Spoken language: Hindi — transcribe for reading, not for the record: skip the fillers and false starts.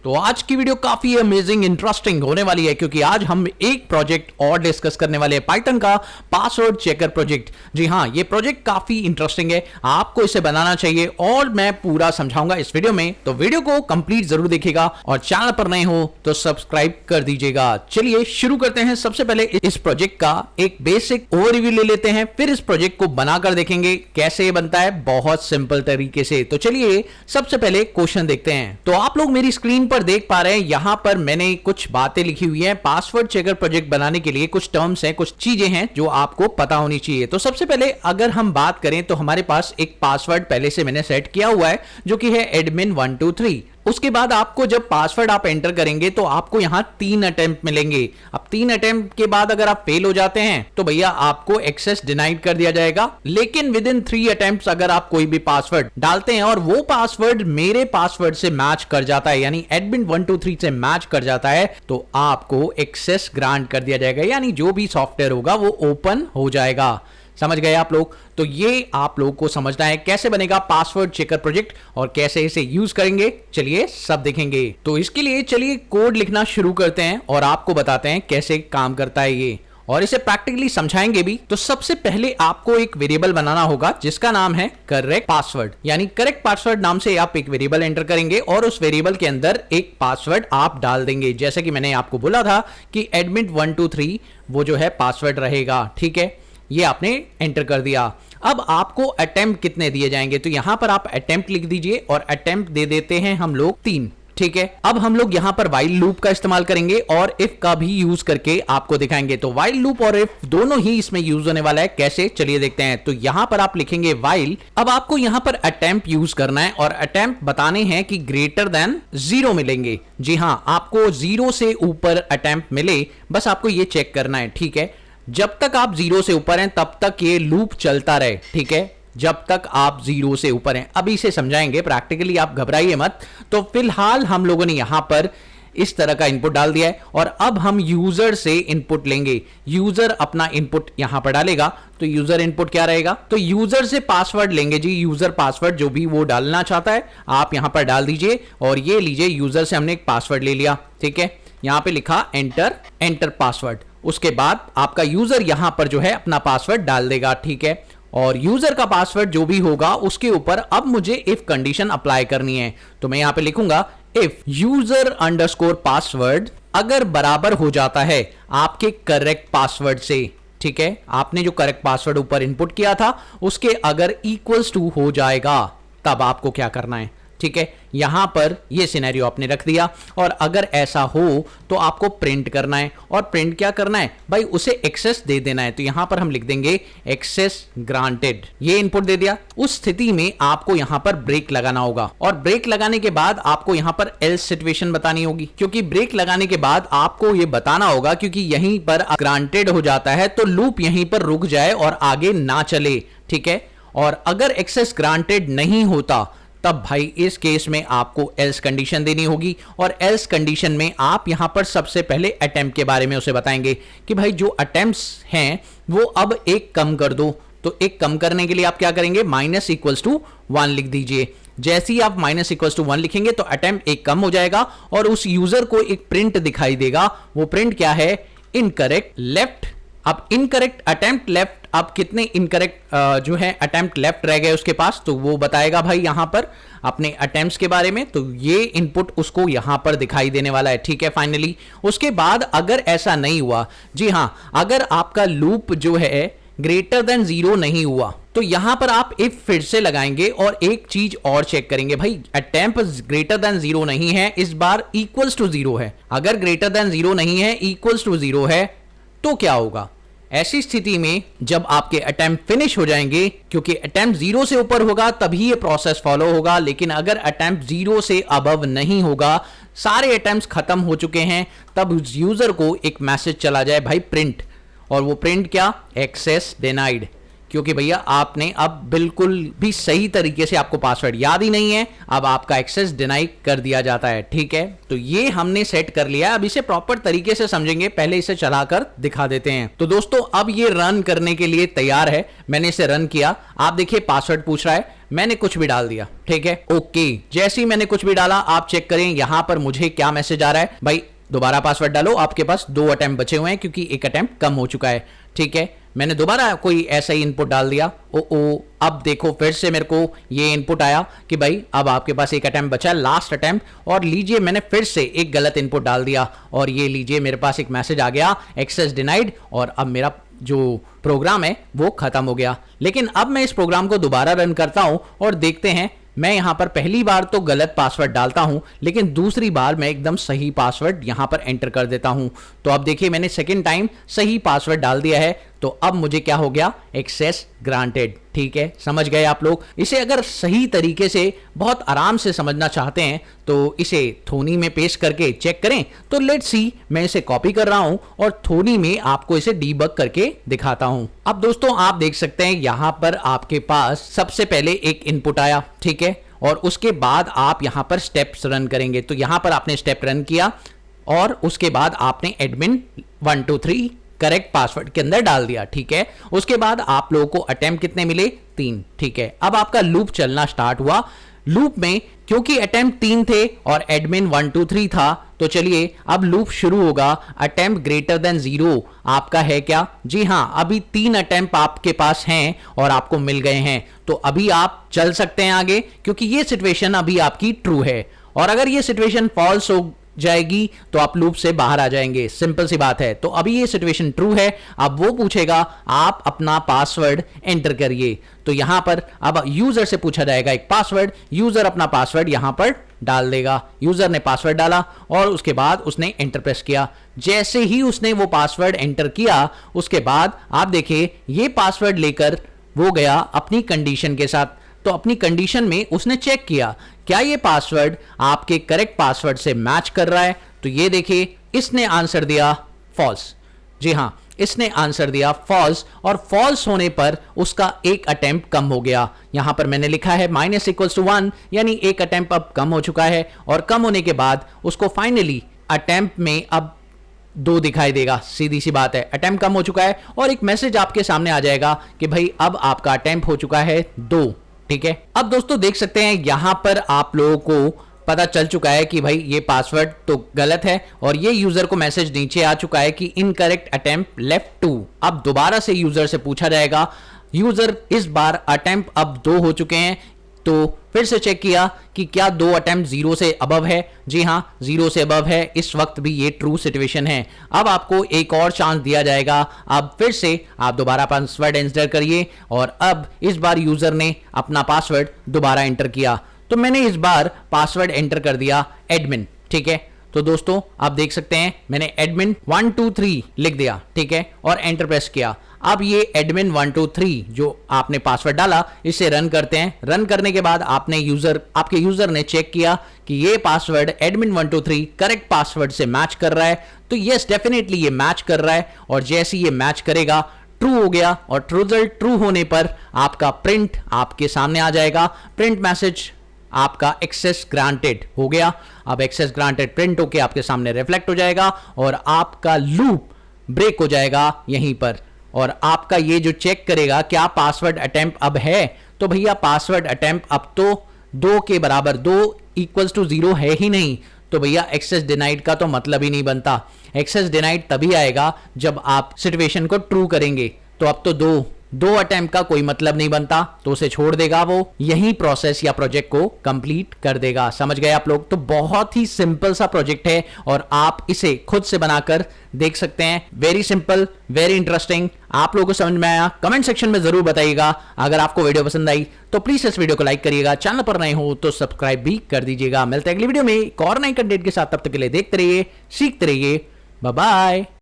तो आज की वीडियो काफी अमेजिंग इंटरेस्टिंग होने वाली है क्योंकि आज हम एक प्रोजेक्ट और डिस्कस करने वाले हैं, पाइथन का पासवर्ड चेकर प्रोजेक्ट। जी हाँ, ये प्रोजेक्ट काफी इंटरेस्टिंग है, आपको इसे बनाना चाहिए और मैं पूरा समझाऊंगा इस वीडियो में। तो वीडियो को कंप्लीट जरूर देखिएगा और चैनल पर नए हो तो सब्सक्राइब कर दीजिएगा। चलिए शुरू करते हैं। सबसे पहले इस प्रोजेक्ट का एक बेसिक ओवरव्यू ले लेते हैं, फिर इस प्रोजेक्ट को बनाकर देखेंगे कैसे ये बनता है बहुत सिंपल तरीके से। तो चलिए सबसे पहले क्वेश्चन देखते हैं। तो आप लोग मेरी स्क्रीन पर देख पा रहे हैं, यहां पर मैंने कुछ बातें लिखी हुई हैं। पासवर्ड चेकर प्रोजेक्ट बनाने के लिए कुछ टर्म्स हैं, कुछ चीजें हैं जो आपको पता होनी चाहिए। तो सबसे पहले अगर हम बात करें तो हमारे पास एक पासवर्ड पहले से मैंने सेट किया हुआ है जो कि है admin123। उसके बाद आपको जब पासवर्ड आप एंटर करेंगे तो आपको यहां 3 अटेम्प्ट मिलेंगे। अब 3 अटेम्प्ट के बाद अगर आप फेल हो जाते हैं तो भैया आपको एक्सेस डिनाइड कर दिया जाएगा। लेकिन विद इन 3 अटेम्प्ट अगर आप कोई भी पासवर्ड डालते हैं और वो पासवर्ड मेरे पासवर्ड से मैच कर जाता है, यानी admin123 से मैच कर जाता है, तो आपको एक्सेस ग्रांट कर दिया जाएगा, यानी जो भी सॉफ्टवेयर होगा वो ओपन हो जाएगा। समझ गए आप लोग? तो ये आप लोगों को समझना है कैसे बनेगा पासवर्ड चेकर प्रोजेक्ट और कैसे इसे यूज करेंगे। चलिए सब देखेंगे। तो इसके लिए चलिए कोड लिखना शुरू करते हैं और आपको बताते हैं कैसे काम करता है ये, और इसे प्रैक्टिकली समझाएंगे भी। तो सबसे पहले आपको एक वेरिएबल बनाना होगा जिसका नाम है करेक्ट पासवर्ड, यानी करेक्ट पासवर्ड नाम से आप एक वेरिएबल एंटर करेंगे और उस वेरिएबल के अंदर एक पासवर्ड आप डाल देंगे। जैसे कि मैंने आपको बोला था कि admin123 वो जो है पासवर्ड रहेगा। ठीक है, ये आपने एंटर कर दिया। अब आपको अटेम्प्ट कितने दिए जाएंगे, तो यहां पर आप अटेम्प्ट लिख दीजिए और अटेम्प्ट दे देते हैं हम लोग 3। ठीक है, अब हम लोग यहां पर व्हाइल लूप का इस्तेमाल करेंगे और इफ का भी यूज करके आपको दिखाएंगे। तो व्हाइल लूप और इफ दोनों ही इसमें यूज होने वाला है। कैसे, चलिए देखते हैं। तो यहां पर आप लिखेंगे व्हाइल। अब आपको यहां पर अटेम्प्ट यूज करना है और अटेम्प्ट बताने हैं कि ग्रेटर देन 0 मिलेंगे। जी हां, आपको 0 से ऊपर अटेम्प्ट मिले, बस आपको ये चेक करना है। ठीक है, जब तक आप 0 से ऊपर हैं तब तक ये लूप चलता रहे। ठीक है, जब तक आप 0 से ऊपर हैं। अभी इसे समझाएंगे प्रैक्टिकली, आप घबराइए मत। तो फिलहाल हम लोगों ने यहां पर इस तरह का इनपुट डाल दिया है और अब हम यूजर से इनपुट लेंगे। यूजर अपना इनपुट यहां पर डालेगा। तो यूजर इनपुट क्या रहेगा, तो यूजर से पासवर्ड लेंगे जी। यूजर पासवर्ड जो भी वो डालना चाहता है आप यहां पर डाल दीजिए और ये लीजिए, यूजर से हमने एक पासवर्ड ले लिया। ठीक है, यहां पे लिखा एंटर पासवर्ड। उसके बाद आपका यूजर यहां पर जो है अपना पासवर्ड डाल देगा। ठीक है, और यूजर का पासवर्ड जो भी होगा उसके ऊपर अब मुझे इफ कंडीशन अप्लाई करनी है। तो मैं यहां पे लिखूंगा इफ यूजर अंडरस्कोर पासवर्ड अगर बराबर हो जाता है आपके करेक्ट पासवर्ड से। ठीक है, आपने जो करेक्ट पासवर्ड ऊपर इनपुट किया था उसके अगर इक्वल्स टू हो जाएगा तब आपको क्या करना है। ठीक है, यहां पर ये सिनेरियो आपने रख दिया और अगर ऐसा हो तो आपको प्रिंट करना है। और प्रिंट क्या करना है भाई, उसे एक्सेस दे देना है। तो यहां पर हम लिख देंगे एक्सेस ग्रांटेड। ये इनपुट दे दिया। उस स्थिति में आपको यहां पर ब्रेक लगाना होगा और ब्रेक लगाने के बाद आपको यहां पर एल्स सिचुएशन बतानी होगी, क्योंकि ब्रेक लगाने के बाद आपको ये बताना होगा, क्योंकि यहीं पर ग्रांटेड हो जाता है तो लूप यहीं पर रुक जाए और आगे ना चले। ठीक है, और अगर एक्सेस ग्रांटेड नहीं होता तब भाई इस केस में आपको एल्स कंडीशन देनी होगी। और एल्स कंडीशन में आप यहां पर सबसे पहले अटेम्प्ट के बारे में उसे बताएंगे कि भाई जो अटेम्प्ट्स हैं वो अब एक कम कर दो। तो एक कम करने के लिए आप क्या करेंगे, -=1 लिख दीजिए। जैसे ही आप -=1 लिखेंगे तो अटेम्प्ट एक कम हो जाएगा और उस यूजर को एक प्रिंट दिखाई देगा। वो प्रिंट क्या है, इनकरेक्ट लेफ्ट। अब इनकरेक्ट अटेम्प्ट लेफ्ट, अब कितने इनकरेक्ट जो है अटेम्प्ट लेफ्ट रह गए उसके पास, तो वो बताएगा भाई यहां पर अपने अटेम्प्ट्स के बारे में। तो ये इनपुट उसको यहां पर दिखाई देने वाला है। ठीक है, फाइनली उसके बाद अगर ऐसा नहीं हुआ, जी हां, अगर आपका लूप जो है ग्रेटर देन 0 नहीं हुआ तो यहां पर आप इफ फिर से लगाएंगे और एक चीज और चेक करेंगे, भाई अटेम्प्ट ग्रेटर देन 0 नहीं है, इस बार इक्वल्स टू 0 है। अगर ग्रेटर देन 0 नहीं है, इक्वल्स टू 0 है, तो क्या होगा ऐसी स्थिति में जब आपके अटेम्प्ट फिनिश हो जाएंगे, क्योंकि अटेम्प्ट 0 से ऊपर होगा तभी ये प्रोसेस फॉलो होगा। लेकिन अगर अटेम्प्ट 0 से अबव नहीं होगा, सारे अटेम्प्ट्स खत्म हो चुके हैं, तब यूजर को एक मैसेज चला जाए भाई प्रिंट। और वो प्रिंट क्या, एक्सेस डिनाइड। क्योंकि भैया आपने अब बिल्कुल भी सही तरीके से आपको पासवर्ड याद ही नहीं है, अब आपका एक्सेस डिनाई कर दिया जाता है। ठीक है, तो ये हमने सेट कर लिया। अब इसे प्रॉपर तरीके से समझेंगे, पहले इसे चलाकर दिखा देते हैं। तो दोस्तों अब ये रन करने के लिए तैयार है। मैंने इसे रन किया, आप देखिए पासवर्ड पूछ रहा है। मैंने कुछ भी डाल दिया, ठीक है। ओके, जैसे ही मैंने कुछ भी डाला आप चेक करें यहां पर मुझे क्या मैसेज आ रहा है, भाई दोबारा पासवर्ड डालो, आपके पास 2 अटेम्प्ट बचे हुए हैं क्योंकि एक अटेम्प्ट कम हो चुका है, ठीक है। मैंने दोबारा कोई ऐसा ही इनपुट डाल दिया, अब देखो फिर से मेरे को ये इनपुट आया कि भाई अब आपके पास एक अटेम्प्ट बचा, लास्ट अटेम्प्ट, और लीजिए मैंने फिर से एक गलत इनपुट डाल दिया और ये लीजिए मेरे पास एक मैसेज आ गया एक्सेस डिनाइड, और अब मेरा जो प्रोग्राम है वो खत्म हो गया। लेकिन अब मैं इस प्रोग्राम को दोबारा रन करता हूं और देखते हैं, मैं यहां पर पहली बार तो गलत पासवर्ड डालता हूं लेकिन दूसरी बार मैं एकदम सही पासवर्ड यहां पर एंटर कर देता हूं। तो अब देखिए मैंने सेकंड टाइम सही पासवर्ड डाल दिया है, तो अब मुझे क्या हो गया, एक्सेस ग्रांटेड, ठीक है। समझ गए आप लोग। इसे अगर सही तरीके से बहुत आराम से समझना चाहते हैं तो इसे थोनी में पेस्ट करके चेक करें। तो लेट्स सी, मैं इसे कॉपी कर रहा हूं और थोनी में आपको इसे डीबग करके दिखाता हूं। अब दोस्तों आप देख सकते हैं यहां पर आपके पास सबसे पहले एक इनपुट आया, ठीक है, और उसके बाद आप यहां पर स्टेप्स रन करेंगे। तो यहां पर आपने स्टेप रन किया और उसके बाद आपने एडमिन 1 2 3 करेक्ट पासवर्ड के अंदर डाल दिया, ठीक है। उसके बाद आप लोगों को अटेम्प्ट कितने मिले, 3, ठीक है। अब आपका लूप चलना स्टार्ट हुआ। लूप में क्योंकि अटेम्प्ट 3 थे और एडमिन 1 2 3 था, तो चलिए अब लूप शुरू होगा। अटेम्प्ट ग्रेटर देन 0 आपका है क्या, जी हां, अभी 3 अटेम्प्ट आपके पास हैं और आपको मिल गए हैं, तो अभी आप चल सकते हैं आगे क्योंकि ये सिचुएशन अभी आपकी ट्रू है। और अगर ये सिचुएशन फॉल्स हो जाएगी तो आप लूप से बाहर आ जाएंगे, सिंपल सी बात है। तो अभी ये सिचुएशन ट्रू है, अब वो पूछेगा आप अपना पासवर्ड एंटर करिए। तो यहां पर अब यूजर से पूछा जाएगा एक पासवर्ड, यूजर अपना पासवर्ड यहां पर डाल देगा। यूजर ने पासवर्ड डाला और उसके बाद उसने एंटर प्रेस किया। जैसे ही उसने वो पासवर्ड एंटर किया उसके बाद आप देखिए ये पासवर्ड लेकर वो गया अपनी कंडीशन के साथ। तो अपनी कंडीशन में उसने चेक किया क्या ये पासवर्ड आपके करेक्ट पासवर्ड से मैच कर रहा है। तो ये देखिए इसने आंसर दिया फॉल्स, जी हां, इसने आंसर दिया फॉल्स, और फॉल्स होने पर उसका एक अटेम्प्ट कम हो गया। यहां पर मैंने लिखा है -=1, यानी एक अटेम्प्ट अब कम हो चुका है, और कम होने के बाद उसको फाइनली अटेम्प्ट में अब 2 दिखाई देगा। सीधी सी बात है, अटेम्प्ट कम हो चुका है और एक मैसेज आपके सामने आ जाएगा कि भाई अब आपका अटेम्प्ट हो चुका है 2, ठीक है। अब दोस्तों देख सकते हैं यहां पर आप लोगों को पता चल चुका है कि भाई ये पासवर्ड तो गलत है और ये यूजर को मैसेज नीचे आ चुका है कि इनकरेक्ट अटेम्प्ट लेफ्ट 2। अब दोबारा से यूजर से पूछा जाएगा, यूजर इस बार अटेम्प्ट अब 2 हो चुके हैं, तो फिर से चेक किया कि क्या 2 अटेम्प्ट 0 से अबव है, जी हां 0 से अबव है, इस वक्त भी ये ट्रू सिचुएशन है। अब आपको एक और चांस दिया जाएगा, अब फिर से आप दोबारा पासवर्ड एंटर करिए, और अब इस बार यूजर ने अपना पासवर्ड दोबारा एंटर किया। तो मैंने इस बार पासवर्ड एंटर कर दिया एडमिन, ठीक है। तो दोस्तों आप देख सकते हैं मैंने एडमिन 1 2 3 लिख दिया, ठीक है, और एंटर प्रेस किया। अब ये एडमिन 1 2 3 जो आपने पासवर्ड डाला इसे रन करते हैं। रन करने के बाद आपके यूजर ने चेक किया कि ये पासवर्ड एडमिन 1 2 3 करेक्ट पासवर्ड से मैच कर रहा है। तो यस, डेफिनेटली ये मैच कर रहा है, और जैसे ये मैच करेगा ट्रू हो गया, और रिजल्ट ट्रू होने पर आपका प्रिंट आपके सामने आ जाएगा। प्रिंट मैसेज आपका एक्सेस ग्रांटेड हो गया। अब एक्सेस ग्रांटेड प्रिंट होके आपके सामने रिफ्लेक्ट हो जाएगा और आपका लूप ब्रेक हो जाएगा यहीं पर, और आपका ये जो चेक करेगा क्या पासवर्ड अटेम्प्ट अब है, तो भैया पासवर्ड अटेम्प्ट अब तो 2 के बराबर 2 = 0 है ही नहीं। तो भैया एक्सेस डिनाइड का तो मतलब ही नहीं बनता। एक्सेस डिनाइड तभी आएगा जब आप सिचुएशन को ट्रू करेंगे। तो अब तो दो अटेम्प्ट का कोई मतलब नहीं बनता, तो उसे छोड़ देगा, वो यही प्रोसेस या प्रोजेक्ट को कंप्लीट कर देगा। समझ गए आप लोग। तो बहुत ही सिंपल सा प्रोजेक्ट है और आप इसे खुद से बनाकर देख सकते हैं। Very simple, very interesting. आप लोगों को समझ में आया? कमेंट सेक्शन में जरूर बताइएगा। अगर आपको वीडियो पसंद आई तो प्लीज इस वीडियो को लाइक करिएगा, चैनल पर नए हो तो सब्सक्राइब भी कर दीजिएगा। मिलते हैं अगली वीडियो में एक और नई कंटेंट के साथ, तब तक के लिए देखते रहिए, सीखते रहिए। Bye bye.